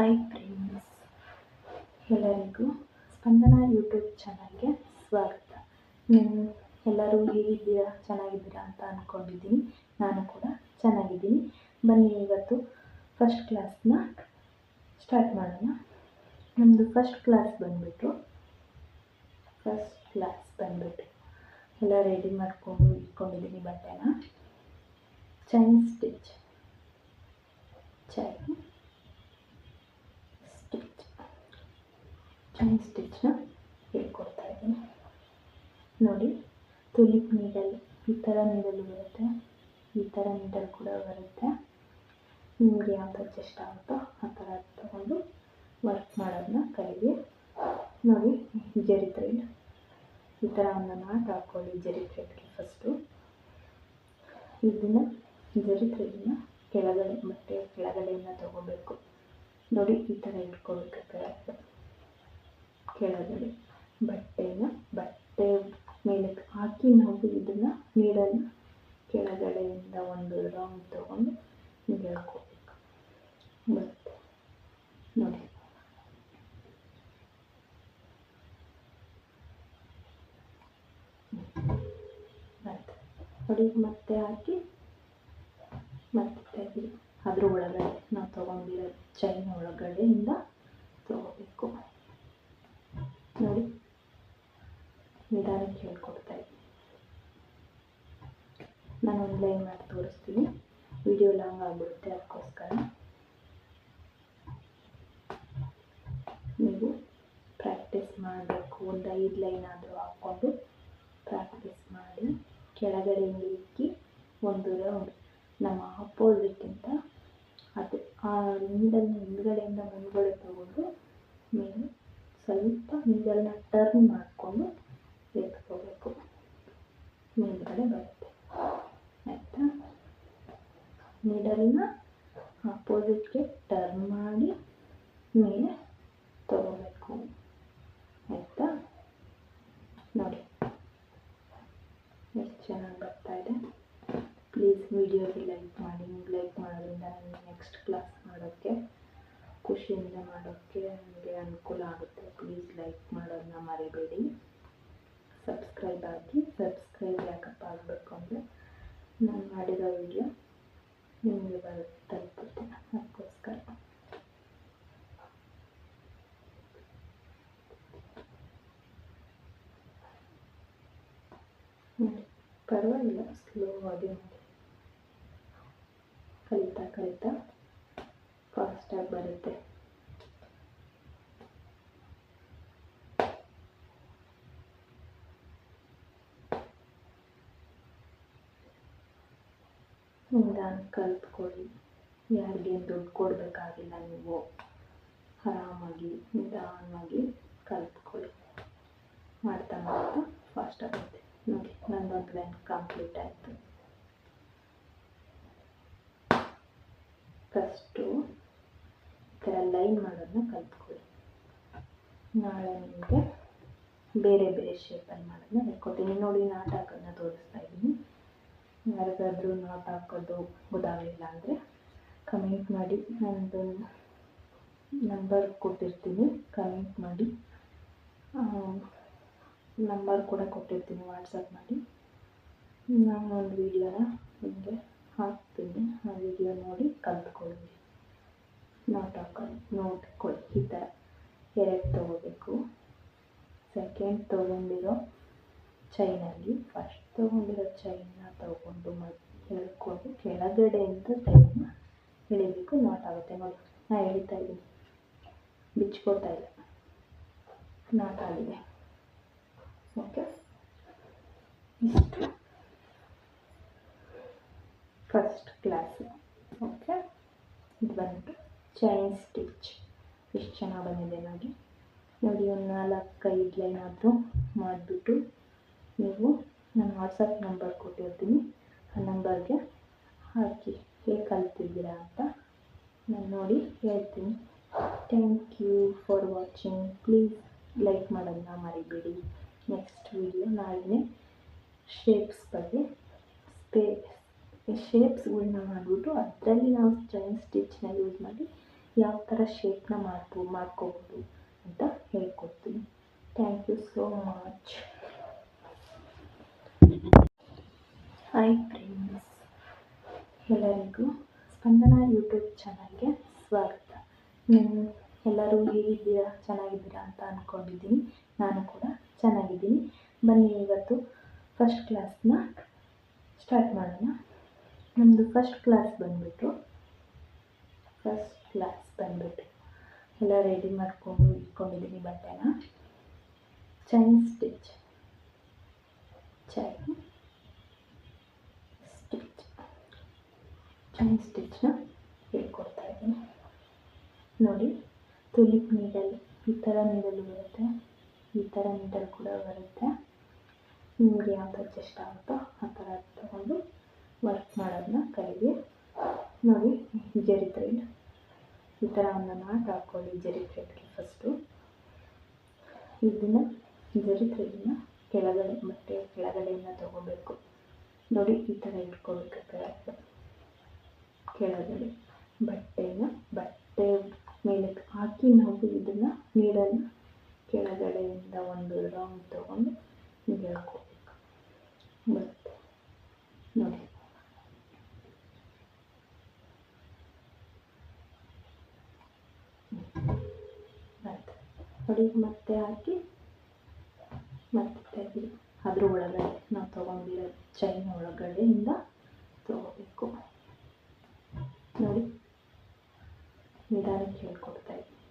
Hi friends, ಎಲ್ಲರಿಗೂ Spandana YouTube ಚಾನಲ್ಗೆ ಸ್ವಾಗತ. ನೀವು ಎಲ್ಲರೂ ಹೇಗಿದ್ದೀರಾ? ಚೆನ್ನಾಗಿದ್ದೀರಾ ಅಂತ ಅಂದ್ಕೊಂಡಿದ್ದೀನಿ. ನಾನು ಕೂಡ ಚೆನ್ನಾಗಿದ್ದೀನಿ. ಬನ್ನಿ ಇವತ್ತು ಫಸ್ಟ್ ಕ್ಲಾಸ್ನ ಸ್ಟಾರ್ಟ್ ಮಾಡೋಣ. ನಮ್ಮದು ಫಸ್ಟ್ ಕ್ಲಾಸ್ ಬಂದುಬಿಟ್ಟು ಎಲ್ಲ ರೆಡಿ ಮಾಡಿಕೊಂಡು ಇಟ್ಕೊಂಡಿದ್ದೀನಿ ಬಟ್ಟೆನ. ಚೈನ್ ಸ್ಟಿಚ್ ಸ್ಟಿಚ್ನ ಹೇಳ್ಕೊಡ್ತಾ ಇದ್ದೀನಿ. ನೋಡಿ, ತುಲಿಪ್ ನೀಡಲ್ ಈ ಥರ ನೀಡಲ್ ಬರುತ್ತೆ, ಈ ಥರ ನೀಡಲ್ ಕೂಡ ಬರುತ್ತೆ. ನಿಮಗೆ ಯಾವ ಥರ ಇಷ್ಟ ಆಗುತ್ತೋ ಆ ಥರ ತಗೊಂಡು ವರ್ಕ್ ಮಾಡೋದನ್ನ ಕೈಗೆ. ನೋಡಿ, ಜರಿ ಥ್ರೆಡ್ ಈ ಥರ ಒಂದು ನಾಟ್ ಹಾಕ್ಕೊಳ್ಳಿ. ಜರಿ ಥ್ರೆಡ್ಗೆ ಫಸ್ಟು ಇದನ್ನು ಜರಿ ಥ್ರೆಡ್ನ ಬಟ್ಟೆಯ ಕೆಳಗಡೆಯಿಂದ ತಗೋಬೇಕು. ನೋಡಿ, ಈ ಥರ ಇಟ್ಕೋಬೇಕು. ಕೆಳಗಡೆ ಬಟ್ಟೆ ಮೇಲೆ ಹಾಕಿ ನಾವು ಇದನ್ನು ನೀಡನ್ನು ಕೆಳಗಡೆಯಿಂದ ಒಂದು ರೌಂಡ್ ತಗೊಂಡು ಹಿಂಗೆ ಎಳ್ಕೋಬೇಕು. ಬರುತ್ತೆ ನೋಡಿ. ನೋಡಿ, ಮತ್ತೆ ಹಾಕಿ ಮತ್ತೆ ತೆಗಿ. ಅದ್ರ ಒಳಗಡೆ ನಾವು ತೊಗೊಂಡಿರೋ ಚೈನ್ ಒಳಗಡೆಯಿಂದ ತಗೋಬೇಕು. ನೋಡಿ, ನಿಧಾನಕ್ಕೆ ಹೇಳ್ಕೊಡ್ತಾ ಇದ್ದೀನಿ. ನಾನು ಒಂದು ಲೈನ್ ಮಾಡಿ ತೋರಿಸ್ತೀನಿ, ವಿಡಿಯೋ ಲಾಂಗ್ ಆಗಿಬಿಡುತ್ತೆ. ಅದಕ್ಕೋಸ್ಕರ ನೀವು ಪ್ರಾಕ್ಟೀಸ್ ಮಾಡಬೇಕು. ಒಂದು 5 ಲೈನ್ ಆದರೂ ಹಾಕ್ಕೊಂಡು ಪ್ರಾಕ್ಟೀಸ್ ಮಾಡಿ. ಕೆಳಗಡೆ ಇಕ್ಕಿ ಒಂದು ರೌಂಡ್ ನಮ್ಮ ಅಪೋಸಿಟ್ಟಿಂದ ಅದು ಆ ನೀಡಲ್ನ ಹಿಂದ್ಗಡೆಯಿಂದ ಮುಂದ್ಗಡೆ ತಗೊಂಡು ಮೇಲೆ ಸ್ವಲ್ಪ ನೀಡಲ್ನ ಟರ್ನ್ ಮಾಡಿಕೊಂಡು ಎತ್ಕೋಬೇಕು. ಮೇಲ್ಗಡೆ ಬರುತ್ತೆ, ಆಯಿತಾ? ನೀಡಲ್ನ ಅಪೋಸಿಟ್ಗೆ ಟರ್ನ್ ಮಾಡಿ ಮೇಲೆ ತಗೋಬೇಕು, ಆಯಿತಾ? ನೋಡಿ, ಎಷ್ಟು ಚೆನ್ನಾಗಿ ಬರ್ತಾ ಇದೆ. ಪ್ಲೀಸ್ ವಿಡಿಯೋಗೆ ಲೈಕ್ ಮಾಡಿ. ನೀವು ಲೈಕ್ ಮಾಡೋದ್ರಿಂದ ನನಗೆ ನೆಕ್ಸ್ಟ್ ಕ್ಲಾಸ್ ಮಾಡೋಕ್ಕೆ, ಖುಷಿಯಿಂದ ಮಾಡೋಕ್ಕೆ ನನಗೆ ಅನುಕೂಲ ಆಗುತ್ತೆ. ಪ್ಲೀಸ್ ಲೈಕ್ ಮಾಡೋದನ್ನ ಮರಿಬೇಡಿ. ಸಬ್ಸ್ಕ್ರೈಬ್ ಆಗಿ. ಸಬ್ಸ್ಕ್ರೈಬ್ ಯಾಕಪ್ಪ ಆಗಬೇಕು ಅಂದರೆ ನಾನು ಮಾಡಿರೋ ವಿಡಿಯೋ ನಿಮಗೆ ತಲುಪುತ್ತೆ, ಅದಕ್ಕೋಸ್ಕರ. ಪರವಾಗಿಲ್ಲ, ಸ್ಲೋ ಆಗಿ ಮಾಡಿ. ಕಲಿತಾ ಫಾಸ್ಟಾಗಿ ಬರುತ್ತೆ. ನಿಧಾನ ಕಲ್ತ್ಕೊಳ್ಳಿ. ಯಾರಿಗೇನು ದುಡ್ಡು ಕೊಡಬೇಕಾಗಿಲ್ಲ. ನೀವು ಆರಾಮಾಗಿ ನಿಧಾನವಾಗಿ ಕಲ್ತ್ಕೊಳ್ಳಿ. ಮಾಡ್ತಾ ಫಾಸ್ಟ್ ಆಗುತ್ತೆ. ನೋಡಿ, ನನ್ನೊಂದು ಲೈನ್ ಕಂಪ್ಲೀಟ್ ಆಯಿತು. ಫಸ್ಟು ಈ ಥರ ಲೈನ್ ಮಾಡೋದನ್ನ ಕಲ್ತ್ಕೊಳ್ಳಿ. ನಾಳೆ ನಿಮಗೆ ಬೇರೆ ಬೇರೆ ಶೇಪಲ್ಲಿ ಮಾಡೋದನ್ನ ಹೇಳ್ಕೊಡ್ತೀನಿ. ನೋಡಿ, ನಾಟ್ ಹಾಕೋದನ್ನ ತೋರಿಸ್ತಾ ಇದ್ದೀನಿ. ಯಾರಿಗಾದ್ರೂ ನಾಟ್ ಹಾಕೋದು ಗೊತ್ತಾಗಲಿಲ್ಲ ಅಂದರೆ ಕಮೆಂಟ್ ಮಾಡಿ. ನನ್ನದು ನಂಬರ್ ಕೊಟ್ಟಿರ್ತೀನಿ, ಕಮೆಂಟ್ ಮಾಡಿ. ನಂಬರ್ ಕೂಡ ಕೊಟ್ಟಿರ್ತೀನಿ, ವಾಟ್ಸಪ್ ಮಾಡಿ. ನಾನು ಒಂದು ವಿಡಿಯೋನ ನಿಮಗೆ ಹಾಕ್ತೀನಿ. ಆ ವಿಡಿಯೋ ನೋಡಿ ಕಲ್ತ್ಕೊಳ್ಳಿ. ನೋಡ್ಕೊಳ್ಳಿ. ಈ ಥರ 2 ತೊಗೋಬೇಕು. ಸೆಕೆಂಡ್ ತೊಗೊಂಡಿರೋ ಚೈನಲ್ಲಿ ಫಸ್ಟ್ ತೊಗೊಂಡಿರೋ ಚೈನ್ನ ತೊಗೊಂಡು ಎಳ್ಕೊಂಡು ಕೆಳಗಡೆಯಿಂದ ಚೈನ್ನ ಎಳಿಬೇಕು. ನಾಟ್ ಆಗುತ್ತೆ. ನೋಡಿ, ನಾನು ಎಳಿತಾ ಇದ್ದೀನಿ, ಬಿಚ್ಕೊಳ್ತಾ ಇಲ್ಲ, ನಾಟ್ ಆಗಿದೆ. ಓಕೆ, ಇಷ್ಟು ಫಸ್ಟ್ ಕ್ಲಾಸು. ಓಕೆ, ಇದು ಬಂದ್ಬಿಟ್ಟು ಚೈನ್ ಸ್ಟಿಚ್. ಎಷ್ಟು ಚೆನ್ನಾಗಿ ಬಂದಿದೆ ನೋಡಿ. ನೋಡಿ, ಒಂದು 4-5 ಲೈನ್ ಆದರೂ ಮಾಡಿಬಿಟ್ಟು ನೀವು ನನ್ನ ವಾಟ್ಸಪ್ ನಂಬರ್ ಕೊಟ್ಟಿರ್ತೀನಿ, ಆ ನಂಬರ್ಗೆ ಹಾಕಿ ಹೇಗೆ ಕಲ್ತಿದ್ದೀರಾ ಅಂತ ನಾನು ನೋಡಿ ಹೇಳ್ತೀನಿ. Thank you for watching. Please like ಮಾಡೋದನ್ನ ಮರಿಬೇಡಿ. ನೆಕ್ಸ್ಟ್ ವಿಡಿಯೋ ನಾಳೆ ಶೇಪ್ಸ್ ಬಗ್ಗೆ ಶೇಪ್ಸ್ಗಳನ್ನ ಮಾಡಿಬಿಟ್ಟು ಅದರಲ್ಲಿ ನಾವು ಚೈನ್ ಸ್ಟಿಚ್ನ ಯೂಸ್ ಮಾಡಿ ಯಾವ ಥರ ಶೇಪ್ನ ಮಾಡ್ಕೋಬೋದು ಅಂತ ಹೇಳ್ಕೊಡ್ತೀನಿ. Thank you so much. Hi friends, ಎಲ್ಲರಿಗೂ ಸ್ಪಂದನ ಯೂಟ್ಯೂಬ್ ಚಾನಲ್ಗೆ ಸ್ವಾಗತ. ಎಲ್ಲರೂ ಹೇಗಿದ್ದೀರಾ? ಚೆನ್ನಾಗಿದ್ದೀರಾ ಅಂತ ಅಂದ್ಕೊಂಡಿದ್ದೀನಿ. ನಾನು ಕೂಡ ಚೆನ್ನಾಗಿದ್ದೀನಿ. ಬನ್ನಿ ಇವತ್ತು ಫಸ್ಟ್ ಕ್ಲಾಸ್ನ ಸ್ಟಾರ್ಟ್ ಮಾಡೋಣ. ನಮ್ಮದು ಫಸ್ಟ್ ಕ್ಲಾಸ್ ಬಂದುಬಿಟ್ಟು ಎಲ್ಲ ರೆಡಿ ಮಾಡಿಕೊಂಡು ಇಟ್ಕೊಂಡಿದ್ದೀನಿ ಬಟ್ಟೆನ. ಚೈನ್ ಸ್ಟಿಚ್ನ ಹೇಳ್ಕೊಡ್ತಾ ಇದ್ದೀನಿ. ನೋಡಿ, ತುಲಿಪ್ ನೀಡಲ್ ಈ ಥರ ನೀಡಲ್ ಬರುತ್ತೆ, ಈ ಥರ ನೀಡಲ್ ಕೂಡ ಬರುತ್ತೆ. ನಿಮಗೆ ಯಾವ್ದು ಅಡ್ಜಸ್ಟ್ ಆಗುತ್ತೋ ಆ ಥರ ತಗೊಂಡು ವರ್ಕ್ ಮಾಡೋದನ್ನ ಕೈಗೆ. ನೋಡಿ, ಜರಿ ಥ್ರೆಡ್ ಈ ಥರ ಒಂದು ನಾಟ್ ಹಾಕ್ಕೊಳ್ಳಿ. ಜರಿ ಥ್ರೆಡ್ಗೆ ಫಸ್ಟು ಇದನ್ನು ಜರಿ ಥ್ರೆಡ್ನ ಬಟ್ಟೆ ಕೆಳಗಡೆಯಿಂದ ತಗೋಬೇಕು. ನೋಡಿ, ಈ ಥರ ಇಟ್ಕೋಬೇಕು. ಕೆಳಗಡೆ ಬಟ್ಟೆ ಮೇಲೆ ಹಾಕಿ ನಾವು ಇದನ್ನು ನೀಡನ್ನು ಕೆಳಗಡೆಯಿಂದ ಒಂದು ರೌಂಡ್ ತಗೊಂಡು ಹೀಗೆ ಹೇಳ್ಕೋಬೇಕು. ಬರುತ್ತೆ ನೋಡಿ. ನೋಡಿ, ಮತ್ತೆ ಹಾಕಿ ಮತ್ತೆ ತೆಗೆದು ಅದ್ರ ಒಳಗಡೆ ನಾವು ತೊಗೊಂಡಿರೋ ಚೈನ್ ಒಳಗಡೆಯಿಂದ ತಗೋಬೇಕು. ನೋಡಿ, ನಿಧಾನಕ್ಕೆ ಹೇಳ್ಕೊಡ್ತಾ ಇದ್ದೀನಿ.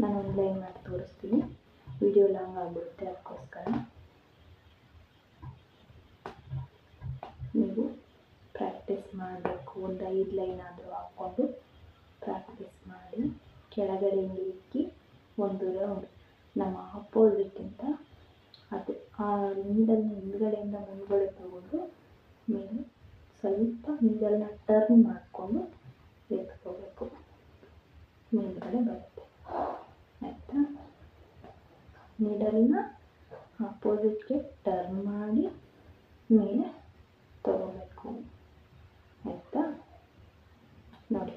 ನಾನು ಒಂದು ಲೈನ್ ಮಾಡಿ ತೋರಿಸ್ತೀನಿ, ವಿಡಿಯೋ ಲಾಂಗ್ ಆಗಿಬಿಡುತ್ತೆ. ಅದಕ್ಕೋಸ್ಕರ ನೀವು ಪ್ರಾಕ್ಟೀಸ್ ಮಾಡಬೇಕು. ಒಂದು 5 ಲೈನ್ ಆದರೂ ಹಾಕ್ಕೊಂಡು ಪ್ರಾಕ್ಟೀಸ್ ಮಾಡಿ. ಕೆಳಗಡೆ ಇಕ್ಕಿ ಒಂದು ರೌಂಡ್ ನಮ್ಮ ಅಪೋಸಿಟಿಂದ ಅದು ಆ ನೀಡಲ್ನ ಹಿಂದ್ಗಡೆಯಿಂದ ಮುಂದ್ಗಡೆ ತಗೊಂಡು ಮೇಲೆ ಸ್ವಲ್ಪ ನೀಡಲ್ನ ಟರ್ನ್ ಮಾಡಿಕೊಂಡು ಎತ್ಕೋಬೇಕು. ಮೇಲ್ಗಡೆ ಬರುತ್ತೆ, ಆಯಿತಾ? ನೀಡಲ್ನ ಅಪೋಸಿಟ್ಗೆ ಟರ್ನ್ ಮಾಡಿ ಮೇಲೆ ತಗೋಬೇಕು, ಆಯಿತಾ? ನೋಡಿ,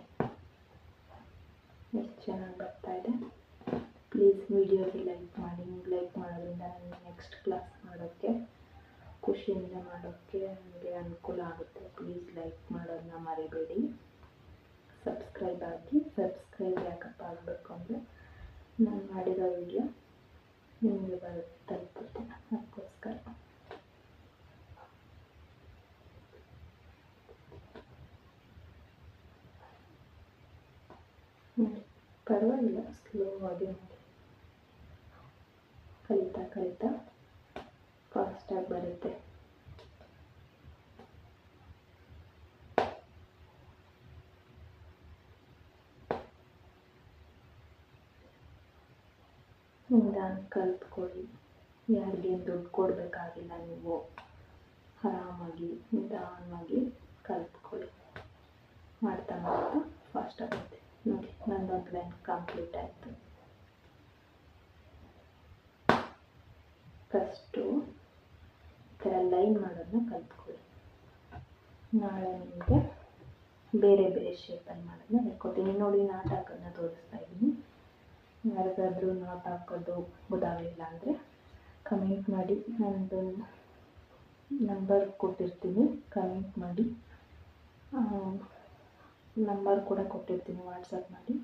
ಎಷ್ಟು ಚೆನ್ನಾಗಿ ಬರ್ತಾ ಇದೆ. ಪ್ಲೀಸ್ ವಿಡಿಯೋಗೆ ಲೈಕ್ ಮಾಡಿ. ನೀವು ಲೈಕ್ ಮಾಡೋದ್ರಿಂದ ನನಗೆ ನೆಕ್ಸ್ಟ್ ಕ್ಲಾಸ್ ಮಾಡೋಕ್ಕೆ, ಖುಷಿಯಿಂದ ಮಾಡೋಕ್ಕೆ ನನಗೆ ಅನುಕೂಲ ಆಗುತ್ತೆ. ಪ್ಲೀಸ್ ಲೈಕ್ ಮಾಡೋದನ್ನ ಮರಿಬೇಡಿ. ಸಬ್ಸ್ಕ್ರೈಬ್ ಆಗಿ. ಸಬ್ಸ್ಕ್ರೈಬ್ ಯಾಕಪ್ಪ ಆಗಬೇಕು ಅಂದರೆ ನಾನು ಮಾಡಿರೋ ವಿಡಿಯೋ ನಿಮಗೆ ತಲುಪುತ್ತೆ, ಅದಕ್ಕೋಸ್ಕರ. ಪರವಾಗಿಲ್ಲ, ಸ್ಲೋ ಆಗಿ ಮಾಡಿ. ಕಲಿತಾ ಫಾಸ್ಟಾಗಿ ಬರುತ್ತೆ. ನಿಧಾನ ಕಲ್ತ್ಕೊಳ್ಳಿ. ಯಾರಿಗೇನು ದುಡ್ಡು ಕೊಡಬೇಕಾಗಿಲ್ಲ. ನೀವು ಆರಾಮಾಗಿ ನಿಧಾನವಾಗಿ ಕಲ್ತ್ಕೊಳ್ಳಿ. ಮಾಡ್ತಾ ಫಾಸ್ಟ್ ಆಗುತ್ತೆ. ನೋಡಿ, ನಂದೊಂದು ಲೈನ್ ಕಂಪ್ಲೀಟ್ ಆಯಿತು. ಫಸ್ಟು ಈ ಥರ ಲೈನ್ ಮಾಡೋದನ್ನ ಕಲ್ತ್ಕೊಳ್ಳಿ. ನಾಳೆ ನಿಮಗೆ ಬೇರೆ ಬೇರೆ ಶೇಪಲ್ಲಿ ಮಾಡೋದನ್ನ ಹೇಳ್ಕೊಡ್ತೀನಿ. ನೋಡಿ, ನಾಟ್ ಹಾಕೋದನ್ನ ತೋರಿಸ್ತಾ ಇದ್ದೀನಿ. ಯಾರಿಗಾದ್ರೂ ನಾಟ್ ಹಾಕೋದು ಗೊತ್ತಾಗಲಿಲ್ಲ ಅಂದರೆ ಕಮೆಂಟ್ ಮಾಡಿ. ನಂದು ನಂಬರ್ ಕೊಟ್ಟಿರ್ತೀನಿ, ಕಮೆಂಟ್ ಮಾಡಿ. ನಂಬರ್ ಕೂಡ ಕೊಟ್ಟಿರ್ತೀನಿ, ವಾಟ್ಸಪ್ ಮಾಡಿ.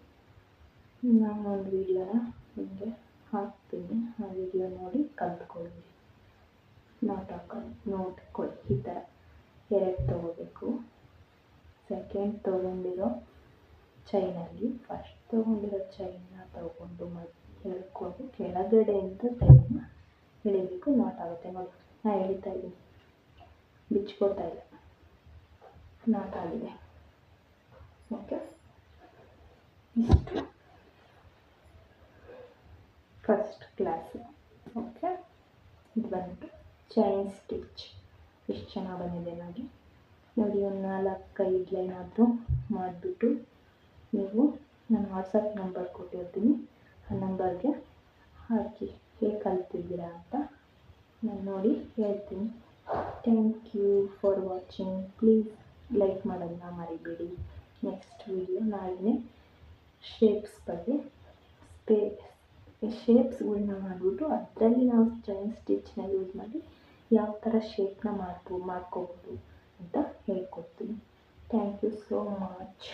ನಾನು ಒಂದು ವಿಡಿಯೋನ ನಿಮಗೆ ಹಾಕ್ತೀನಿ. ಆ ವಿಡಿಯೋ ನೋಡಿ ಕಲ್ತ್ಕೊಳ್ಳಿ. ನೋಡ್ಕೊಳ್ಳಿ. ಈ ಥರ 2 ತೊಗೋಬೇಕು. ಸೆಕೆಂಡ್ ತೊಗೊಂಡಿರೋ ಚೈನಲ್ಲಿ ಫಸ್ಟ್ ತೊಗೊಂಡಿರೋ ಚೈನ್ನ ತೊಗೊಂಡು ಎಳ್ಕೊಂಡು ಕೆಳಗಡೆಯಿಂದ ಚೈನ್ನ ಎಳಿಬೇಕು. ನಾಟ್ ಆಗುತ್ತೆ. ನೋಡಿ, ನಾನು ಎಳಿತಾ ಇದ್ದೀನಿ, ಬಿಚ್ಕೋತಾ ಇಲ್ಲ, ನಾಟ್ ಆಗಿದೆ. ಓಕೆ, ಇಷ್ಟು ಫಸ್ಟ್ ಕ್ಲಾಸು. ಓಕೆ, ಇದು ಬಂದ್ಬಿಟ್ಟು ಚೈನ್ ಸ್ಟಿಚ್. ಎಷ್ಟು ಚೆನ್ನಾಗಿ ಬಂದಿದೆ ನೋಡಿ. ಒಂದು 4-5 ಲೈನ್ ಆದರೂ ಮಾಡಿಬಿಟ್ಟು ನೀವು ನಾನು ವಾಟ್ಸಪ್ ನಂಬರ್ ಕೊಟ್ಟಿರ್ತೀನಿ, ಆ ನಂಬರ್ಗೆ ಹಾಕಿ ಹೇಗೆ ಕಲ್ತಿದ್ದೀರಾ ಅಂತ ನಾನು ನೋಡಿ ಹೇಳ್ತೀನಿ. Thank you for watching. Please like ಮಾಡೋದನ್ನ ಮರಿಬೇಡಿ. ನೆಕ್ಸ್ಟ್ ವಿಡಿಯೋ ನಾಳೆ ಶೇಪ್ಸ್ ಬಗ್ಗೆ ಶೇಪ್ಸ್ಗಳನ್ನ ಮಾಡಿಬಿಟ್ಟು ಅದರಲ್ಲಿ ನಾವು ಚೈನ್ ಸ್ಟಿಚ್ನ ಯೂಸ್ ಮಾಡಿ ಯಾವ ಥರ ಶೇಪ್ನ ಮಾಡ್ಕೋಬೋದು ಅಂತ ಹೇಳ್ಕೊಡ್ತೀನಿ. Thank you so much.